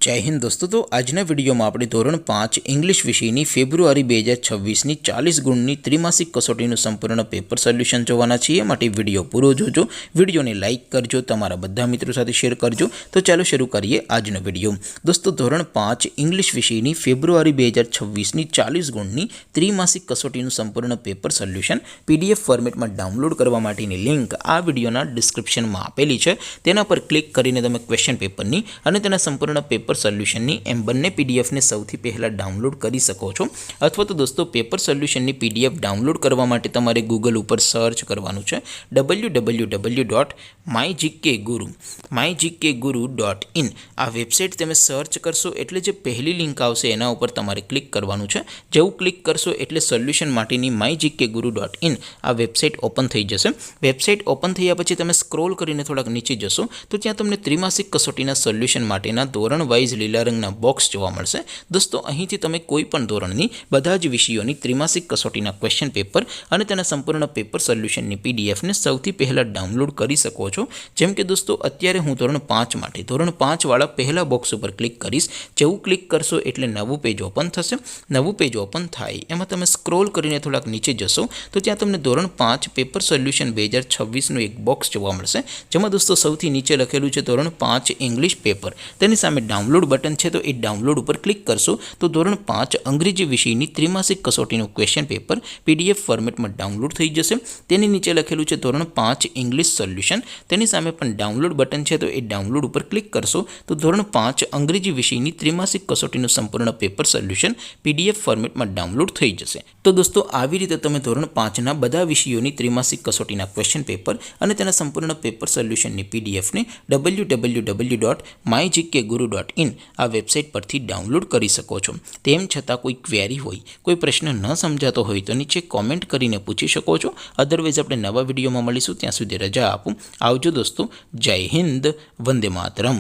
जय हिंद दोस्तों। तो आजना विडियो में આપણે ધોરણ 5 इंग्लिश વિષયની ફેબ્રુઆરી 2026ની 40 ગુણની ત્રિમાસિક કસોટીનું સંપૂર્ણ પેપર સોલ્યુશન જોવાના છીએ। માટે વિડિયો પૂરો જોજો, વિડિયોને લાઈક કરજો, તમારા બધા મિત્રો સાથે શેર કરજો। તો ચાલો શરૂ કરીએ આજનો વિડિયો। દોસ્તો ધોરણ 5 इंग्लिश વિષયની ફેબ્રુઆરી 2026ની 40 ગુણની ત્રિમાસિક કસોટીનું સંપૂર્ણ પેપર સોલ્યુશન PDF ફોર્મેટમાં ડાઉનલોડ કરવા માટેની લિંક આ વિડિયોના ડિસ્ક્રિપ્શનમાં આપેલી છે। તેના પર ક્લિક કરીને તમે ક્વેશ્ચન પેપરની અને તેના સંપૂર્ણ પેપર સોલ્યુશનની એમ બંને પીડીએફને સૌથી પહેલાં ડાઉનલોડ કરી શકો છો। અથવા તો દોસ્તો પેપર સોલ્યુશનની પીડીએફ ડાઉનલોડ કરવા માટે તમારે ગૂગલ ઉપર સર્ચ કરવાનું છે www.mygkguru.in। આ વેબસાઇટ તમે સર્ચ કરશો એટલે જે પહેલી લિંક આવશે એના ઉપર તમારે ક્લિક કરવાનું છે। જેવું ક્લિક કરશો એટલે સોલ્યુશન માટેની mygkguru.in આ વેબસાઇટ ઓપન થઈ જશે। વેબસાઇટ ઓપન થયા પછી તમે સ્ક્રોલ કરીને થોડાક નીચે જશો તો ત્યાં તમને ત્રિમાસિક કસોટીના સોલ્યુશન માટેના ધોરણ વાઇઝ લીલા રંગના બોક્સ જોવા મળશે। દોસ્તો અહીંથી તમે કોઈ પણ ધોરણની બધા જ વિષયોની ત્રિમાસિક કસોટીના ક્વેશ્ચન પેપર અને તેના સંપૂર્ણ પેપર સોલ્યુશનની પીડીએફને સૌથી પહેલાં ડાઉનલોડ કરી શકો છો। જેમ કે દોસ્તો અત્યારે હું ધોરણ 5 માટે ધોરણ 5 વાળા પહેલા બોક્સ ઉપર ક્લિક કરીશ। જેવું ક્લિક કરશો એટલે નવું પેજ ઓપન થશે। નવું પેજ ઓપન થાય એમાં તમે સ્ક્રોલ કરીને થોડાક નીચે જશો તો ત્યાં તમને ધોરણ 5 પેપર સોલ્યુશન 2026નું એક બોક્સ જોવા મળશે। જેમાં દોસ્તો સૌથી નીચે લખેલું છે ધોરણ 5 ઇંગ્લિશ પેપર, તેની સામે ડાઉનલોડ બટન છે તો એ ડાઉનલોડ ઉપર ક્લિક કરશો તો ધોરણ 5 અંગ્રેજી વિષયની ત્રિમાસિક કસોટીનું ક્વેશ્ચન પેપર PDF ફોર્મેટમાં ડાઉનલોડ થઈ જશે। તેની નીચે લખેલું છે ધોરણ 5 ઇંગ્લિશ સોલ્યુશન, તેની સામે પણ ડાઉનલોડ બટન છે તો એ ડાઉનલોડ ઉપર ક્લિક કરશો તો ધોરણ 5 અંગ્રેજી વિષયની ત્રિમાસિક કસોટીનું સંપૂર્ણ પેપર સોલ્યુશન PDF ફોર્મેટમાં ડાઉનલોડ થઈ જશે। તો દોસ્તો આવી રીતે તમે ધોરણ 5ના બધા વિષયોની ત્રિમાસિક કસોટીના ક્વેશ્ચન પેપર અને તેના સંપૂર્ણ પેપર સોલ્યુશનની પીડીએફને www.mygkguru.in આ વેબસાઇટ પરથી ડાઉનલોડ કરી શકો છો। તેમ છતાં કોઈ ક્વેરી હોય, કોઈ પ્રશ્ન ન સમજાતો હોય તો નીચે કોમેન્ટ કરીને પૂછી શકો છો। અધરવાઇઝ આપણે નવા વિડીયોમાં મળીશું, ત્યાં સુધી રજા આપું। આવજો દોસ્તો, જય હિન્દ, વંદે માતરમ।